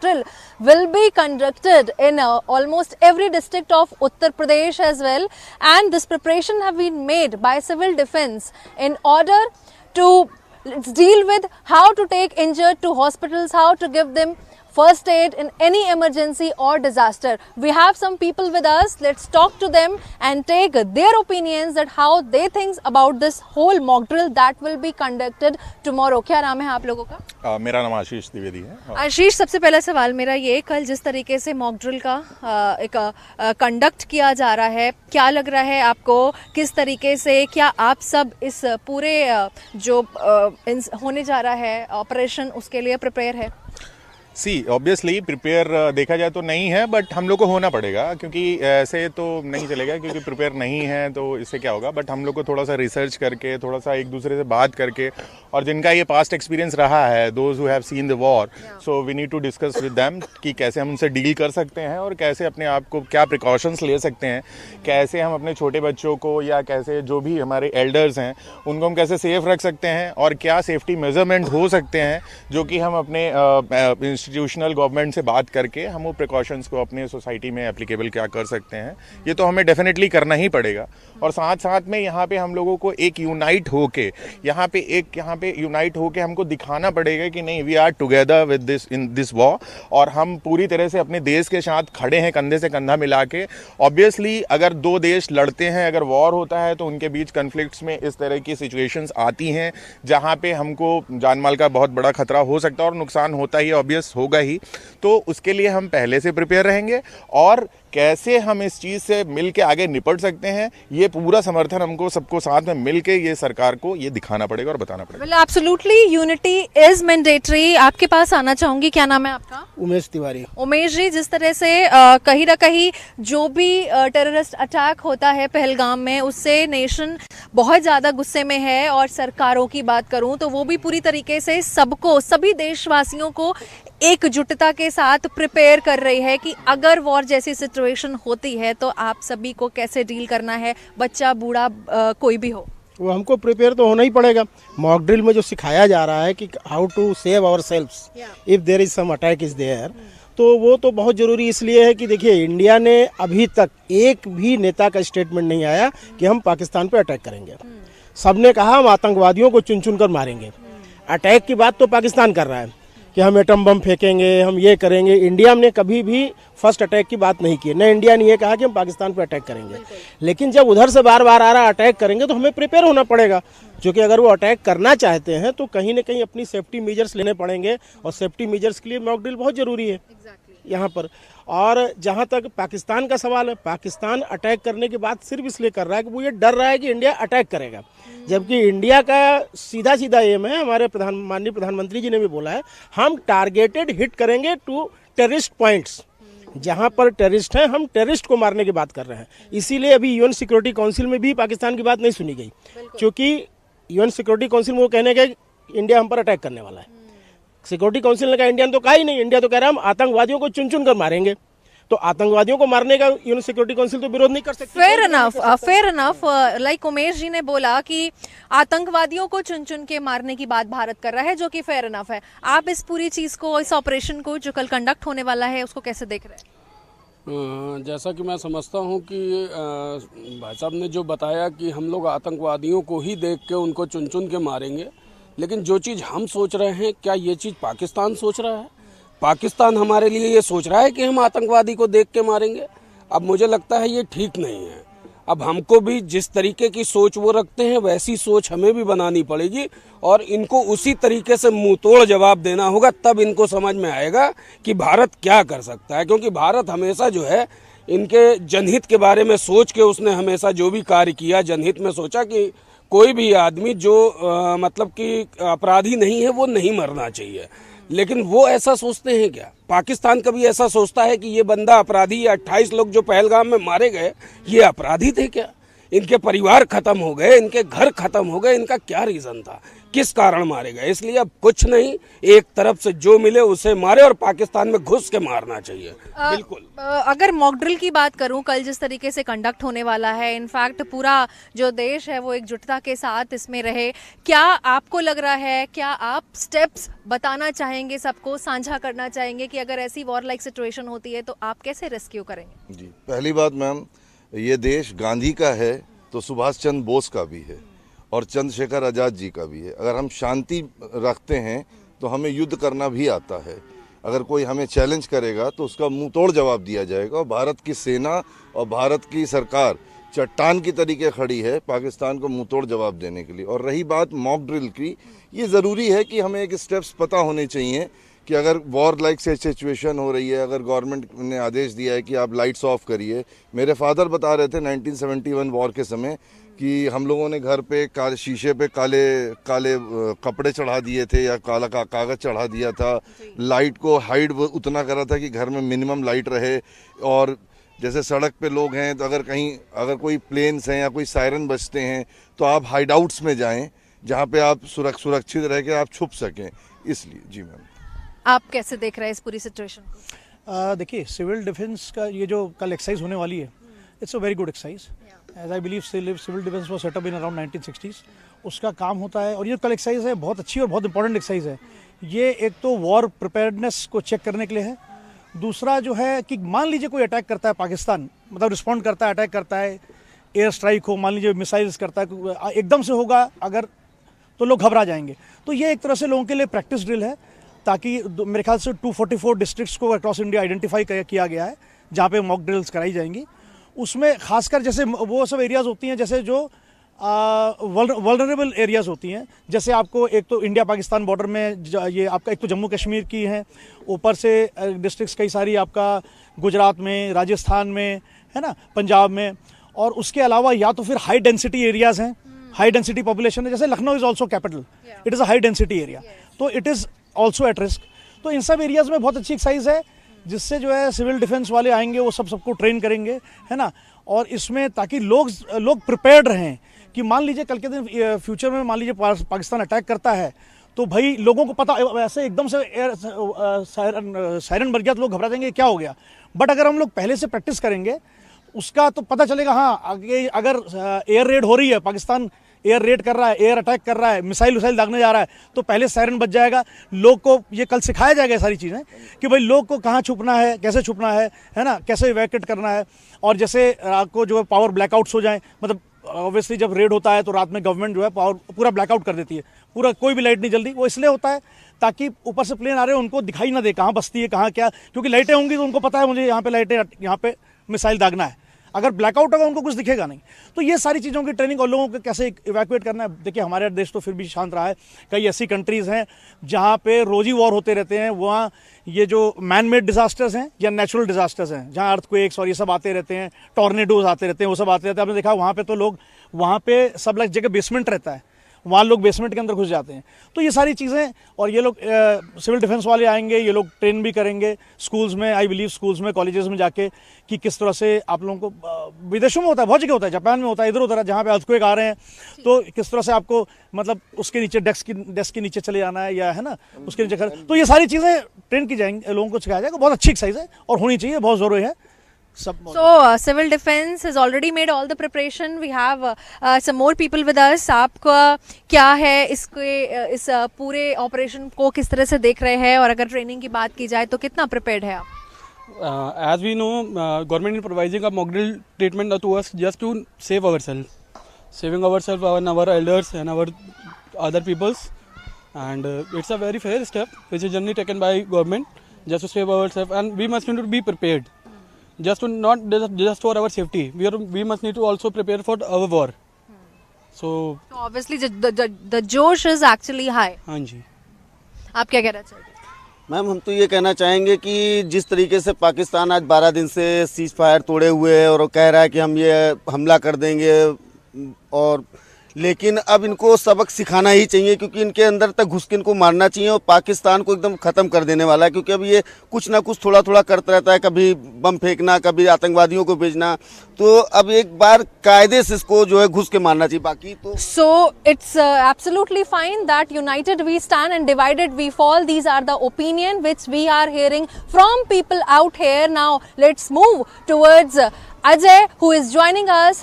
drill will be conducted in almost every district of Uttar Pradesh as well, and this preparation have been made by civil defense in order to deal with how to take injured to hospitals, how to give them first aid in any emergency or disaster. We have some people with us. Let's talk to them and take their opinions that how they think about this whole mock drill that will be conducted tomorrow. क्या नाम है आप लोगों का? मेरा नाम आशीष द्विवेदी है। आशीष, सबसे पहला सवाल मेरा ये, कल जिस तरीके से मॉक ड्रिल का एक कंडक्ट किया जा रहा है, क्या लग रहा है आपको, किस तरीके से, क्या आप सब इस पूरे जो होने जा रहा है ऑपरेशन उसके लिए प्रिपेयर है? ऑब्वियसली प्रिपेयर देखा जाए तो नहीं है, बट हम लोग को होना पड़ेगा क्योंकि ऐसे तो नहीं चलेगा, क्योंकि प्रिपेयर नहीं है तो इससे क्या होगा। बट हम लोग को थोड़ा सा रिसर्च करके, थोड़ा सा एक दूसरे से बात करके, और जिनका ये पास्ट एक्सपीरियंस रहा है, those who have seen the war, so we need to discuss with them कि कैसे हम उनसे डील कर सकते हैं और कैसे अपने आप को क्या प्रिकॉशंस ले सकते हैं, कैसे हम अपने छोटे बच्चों को या कैसे जो भी हमारे एल्डर्स हैं उनको हम कैसे सेफ रख सकते हैं, और क्या सेफ्टी मेजरमेंट हो सकते हैं जो कि हम अपने इंस्टीट्यूशनल गवर्नमेंट से बात करके हम वो प्रिकॉशंस को अपने सोसाइटी में एप्लीकेबल क्या कर सकते हैं। ये तो हमें डेफिनेटली करना ही पड़ेगा। और साथ साथ में यहाँ पे हम लोगों को एक यूनाइट होके यहाँ पे यूनाइट होके हमको दिखाना पड़ेगा कि नहीं, we are together with this in this war, और हम पूरी तरह से अपने देश के साथ खड़े हैं कंधे से कंधा मिला के। ऑब्वियसली अगर दो देश लड़ते हैं, अगर वॉर होता है तो उनके बीच कन्फ्लिक्ट्स में इस तरह की सिचुएशंस आती हैं जहाँ पे हमको जान माल का बहुत बड़ा खतरा हो सकता है और नुकसान होता ही, ऑब्वियस होगा ही। तो उसके लिए हम पहले से प्रिपेयर रहेंगे, और कैसे हम इस चीज़ से मिल के आगे निपट सकते हैं, ये पूरा समर्थन हमको सबको साथ में मिल के ये सरकार को ये दिखाना पड़ेगा और बताना पड़ेगा। Well, absolutely, unity is mandatory। आपके पास आना चाहूंगी, क्या नाम है आपका? उमेश तिवारी। उमेश जी, जिस तरह से कहीं ना कहीं जो भी टेररिस्ट अटैक होता है पहलगाम में, उससे नेशन बहुत ज़्यादा गुस्से में है, और सरकारों की बात करूं तो वो भी पूरी तरीके से सबको, सभी देशवासियों को एकजुटता के साथ प्रिपेयर कर रही है कि अगर वॉर जैसी सिचुएशन होती है तो आप सभी को कैसे डील करना है, बच्चा बूढ़ा कोई भी हो। वो हमको प्रिपेयर तो होना ही पड़ेगा। मॉक ड्रिल में जो सिखाया जा रहा है कि how to save ourselves if there is some attack is there, तो वो तो बहुत ज़रूरी इसलिए है कि देखिए, इंडिया ने अभी तक एक भी नेता का स्टेटमेंट नहीं आया कि हम पाकिस्तान पे अटैक करेंगे। सबने कहा हम आतंकवादियों को चुन चुन कर मारेंगे। अटैक की बात तो पाकिस्तान कर रहा है कि हम एटम बम फेंकेंगे, हम ये करेंगे। इंडिया ने कभी भी फर्स्ट अटैक की बात नहीं की, न इंडिया ने ये कहा कि हम पाकिस्तान पे अटैक करेंगे। लेकिन जब उधर से बार बार आ रहा अटैक करेंगे तो हमें प्रिपेयर होना पड़ेगा, जो कि अगर वो अटैक करना चाहते हैं तो कहीं ना कहीं अपनी सेफ्टी मेजर्स लेने पड़ेंगे, और सेफ्टी मेजर्स के लिए मॉक ड्रिल बहुत ज़रूरी है यहाँ पर। और जहाँ तक पाकिस्तान का सवाल है, पाकिस्तान अटैक करने की बात सिर्फ इसलिए कर रहा है कि वो ये डर रहा है कि इंडिया अटैक करेगा, जबकि इंडिया का सीधा सीधा एम है, हमारे माननीय प्रधानमंत्री जी ने भी बोला है, हम टारगेटेड हिट करेंगे टू टेररिस्ट पॉइंट्स। जहाँ पर टेररिस्ट हैं, हम टेररिस्ट को मारने की बात कर रहे हैं। इसीलिए अभी यूएन सिक्योरिटी काउंसिल में भी पाकिस्तान की बात नहीं सुनी गई, क्योंकि यूएन सिक्योरिटी काउंसिल में वो कहने गए इंडिया हम पर अटैक करने वाला है। सिक्योरिटी काउंसिल ने कहा, इंडिया ने तो कहा ही नहीं। इंडिया तो कह रहा है हम आतंकवादियों को चुन चुन कर मारेंगे। तो आतंकवादियों को मारने का यूएन सिक्योरिटी काउंसिल तो विरोध नहीं कर सकती। Fair enough. Like Umesh ji ने बोला कि आतंकवादियों को चुन चुन के मारने की बात भारत कर रहा है, जो कि फेयर इनफ है। आप इस पूरी चीज को, इस ऑपरेशन को जो कल कंडक्ट होने वाला है, उसको कैसे देख रहे हैं? जैसा कि मैं समझता हूं कि भाई साहब ने जो बताया कि हम लोग आतंकवादियों को ही देख के उनको चुन चुन के मारेंगे, लेकिन जो चीज़ हम सोच रहे हैं, क्या ये चीज़ पाकिस्तान सोच रहा है? पाकिस्तान हमारे लिए ये सोच रहा है कि हम आतंकवादी को देख के मारेंगे? अब मुझे लगता है ये ठीक नहीं है। अब हमको भी जिस तरीके की सोच वो रखते हैं वैसी सोच हमें भी बनानी पड़ेगी, और इनको उसी तरीके से मुंह तोड़ जवाब देना होगा, तब इनको समझ में आएगा कि भारत क्या कर सकता है। क्योंकि भारत हमेशा जो है इनके जनहित के बारे में सोच के, उसने हमेशा जो भी कार्य किया जनहित में सोचा कि कोई भी आदमी जो मतलब कि अपराधी नहीं है वो नहीं मरना चाहिए। लेकिन वो ऐसा सोचते हैं क्या? पाकिस्तान कभी ऐसा सोचता है कि ये बंदा अपराधी, या 28 लोग जो पहलगाम में मारे गए ये अपराधी थे क्या? इनके परिवार खत्म हो गए, इनके घर खत्म हो गए, इनका क्या रीजन था, किस कारण मारे गए। इसलिए अब कुछ नहीं, एक तरफ से जो मिले उसे मारे और पाकिस्तान में घुस के मारना चाहिए। बिल्कुल। अगर मॉक ड्रिल की बात करूं, कल जिस तरीके से कंडक्ट होने वाला है, इनफैक्ट पूरा जो देश है वो एकजुटता के साथ इसमें रहे, क्या आपको लग रहा है, क्या आप स्टेप्स बताना चाहेंगे, सबको साझा करना चाहेंगे कि अगर ऐसी वॉर लाइक सिचुएशन होती है तो आप कैसे रेस्क्यू करेंगे? जी, पहली बात मैम, ये देश गांधी का है तो सुभाष चंद्र बोस का भी है और चंद्रशेखर आज़ाद जी का भी है। अगर हम शांति रखते हैं तो हमें युद्ध करना भी आता है। अगर कोई हमें चैलेंज करेगा तो उसका मुंह तोड़ जवाब दिया जाएगा। और भारत की सेना और भारत की सरकार चट्टान की तरीके खड़ी है पाकिस्तान को मुंह तोड़ जवाब देने के लिए। और रही बात मॉक ड्रिल की, ये ज़रूरी है कि हमें एक स्टेप्स पता होने चाहिए कि अगर वॉर लाइक से सिचुएशन हो रही है, अगर गवर्नमेंट ने आदेश दिया है कि आप लाइट्स ऑफ करिए। मेरे फादर बता रहे थे 1971 वॉर के समय कि हम लोगों ने घर पे शीशे पे काले काले कपड़े चढ़ा दिए थे या काला कागज़ चढ़ा दिया था। लाइट को हाइड उतना करा था कि घर में मिनिमम लाइट रहे। और जैसे सड़क पे लोग हैं तो अगर कोई प्लेन्स हैं या कोई सायरन बजते हैं तो आप हाइड आउट्स में जाएं जहाँ पे आप सुरक्षित रह के आप छुप सकें। इसलिए जी मैम। आप कैसे देख रहे हैं इस पूरी सिचुएशन को? देखिए, सिविल डिफेंस का ये जो कल एक्सरसाइज होने वाली है, it's a very good exercise. As I believe civil defence was set up in around 1960s। उसका काम होता है और ये कल एक्सरसाइज है बहुत अच्छी और बहुत इंपॉर्टेंट एक्सरसाइज है। ये एक तो वॉर प्रिपेयर्डनेस को चेक करने के लिए है। दूसरा जो है कि मान लीजिए कोई अटैक करता है पाकिस्तान, मतलब रिस्पॉन्ड करता है, अटैक करता है, एयर स्ट्राइक हो, मान लीजिए मिसाइल्स करता है, एकदम से होगा अगर, तो लोग घबरा जाएंगे। तो ये एक तरह से लोगों के लिए प्रैक्टिस ड्रिल है, ताकि मेरे ख्याल से 244 डिस्ट्रिक्ट्स को अक्रॉस इंडिया आइडेंटिफाई किया गया है जहाँ पे मॉक ड्रिल्स कराई जाएंगी। उसमें खासकर जैसे वो सब एरियाज़ होती हैं जैसे जो वल्नरेबल एरियाज़ होती हैं, जैसे आपको एक तो इंडिया पाकिस्तान बॉर्डर में ये आपका एक तो जम्मू कश्मीर की है, ऊपर से डिस्ट्रिक्ट्स कई सारी आपका गुजरात में, राजस्थान में, है ना, पंजाब में। और उसके अलावा या तो फिर हाई डेंसिटी एरियाज़ हैं, हाई डेंसिटी पॉपुलेशन है, जैसे Lucknow is also capital, it is a high density area, तो it is also at risk. तो इन सब एरियाज़ में बहुत अच्छी एक्सरसाइज है जिससे जो है सिविल डिफेंस वाले आएंगे, वो सबको ट्रेन करेंगे, है ना। और इसमें ताकि लोग प्रिपेयर्ड रहें कि मान लीजिए कल के दिन फ्यूचर में मान लीजिए पाकिस्तान अटैक करता है तो भाई लोगों को पता, ऐसे एकदम से सायरन बज गया तो लोग घबरा जाएंगे क्या हो गया। बट अगर हम लोग पहले से प्रैक्टिस करेंगे उसका तो पता चलेगा। हाँ, आगे अगर एयर रेड हो रही है, पाकिस्तान एयर रेड कर रहा है, एयर अटैक कर रहा है, मिसाइल दागने जा रहा है, तो पहले सायरन बज जाएगा। लोग को ये कल सिखाया जाएगा ये सारी चीज़ें कि भाई लोग को कहाँ छुपना है, कैसे छुपना है ना, कैसे इवैक्यूएट करना है। और जैसे रात को जो है पावर ब्लैकआउट्स हो जाए, मतलब ऑब्वियसली जब रेड होता है तो रात में गवर्नमेंट जो है पावर पूरा ब्लैकआउट कर देती है, पूरा कोई भी लाइट नहीं जल्दी। वो इसलिए होता है ताकि ऊपर से प्लेन आ रहे हैं उनको दिखाई ना दे कहाँ बसती है, कहाँ क्या, क्योंकि लाइटें होंगी तो उनको पता है मुझे यहाँ पे लाइटें, यहाँ पे मिसाइल दागना है। अगर ब्लैकआउट होगा उनको कुछ दिखेगा नहीं। तो ये सारी चीज़ों की ट्रेनिंग और लोगों को कैसे इवैक्यूएट करना है। देखिए, हमारे देश तो फिर भी शांत रहा है। कई ऐसी कंट्रीज़ हैं जहाँ पे रोजी वॉर होते रहते हैं, वहाँ ये जो मैन मेड डिजास्टर्स हैं या नेचुरल डिजास्टर्स हैं, जहाँ अर्थक्वेक्स और ये सब आते रहते हैं, टॉर्नेडोज आते रहते हैं, वो सब आते रहते हैं। आपने देखा वहाँ पे तो लोग, वहाँ पे सब लग जगह बेसमेंट रहता है, वहाँ लोग बेसमेंट के अंदर घुस जाते हैं। तो ये सारी चीज़ें, और ये लोग सिविल डिफेंस वाले आएंगे, ये लोग ट्रेन भी करेंगे स्कूल्स में, आई बिलीव स्कूल्स में, कॉलेजेस में जाके, कि किस तरह से आप लोगों को, विदेशों में होता है, बहुत जगह होता है, जापान में होता है, इधर उधर जहाँ पे अर्थक्वेक आ रहे हैं, तो किस तरह से आपको मतलब उसके नीचे डेस्क के नीचे चले जाना है, या है ना उसके नीचे तो ये सारी चीज़ें ट्रेन की जाएंगी, लोगों को सिखाया जाएगा। बहुत अच्छी एक्सरसाइज है और होनी चाहिए, बहुत ज़रूरी है। So civil defense has already made all the preparation. We have some more people with us. आपका क्या है इस पूरे ऑपरेशन को किस तरह से देख रहे हैं, और अगर ट्रेनिंग की बात की जाए तो कितना प्रिपेयर्ड है आप? As we know, government is providing a mock drill treatment to us just to save ourselves, saving ourselves and our elders and our other peoples, and it's a very fair step which is generally taken by government just to save ourselves, and we must need to be prepared. Just to not just for our safety, we must need to also prepare for our war. So obviously the जोश is actually high. हाँ जी। आप क्या कहना चाहेंगे? Ma'am, हम तो ये कहना चाहेंगे कि जिस तरीके से पाकिस्तान आज 12 दिन से सीज फायर तोड़े हुए है और कह रहा है कि हम ये हमला कर देंगे, और लेकिन अब इनको सबक सिखाना ही चाहिए, क्योंकि इनके अंदर तक घुस के इनको मारना चाहिए और पाकिस्तान को एकदम ख़त्म कर देने वाला है। क्योंकि अब ये कुछ ना कुछ थोड़ा थोड़ा करता रहता है, कभी बम फेंकना, कभी आतंकवादियों को भेजना। तो अब एक बार कायदे से इसको जो है घुस के मारना चाहिए, बाकी तो So it's absolutely fine that united we stand and divided we fall. These are the opinion which we are hearing from people out here. Now let's move towards Ajay, who is joining us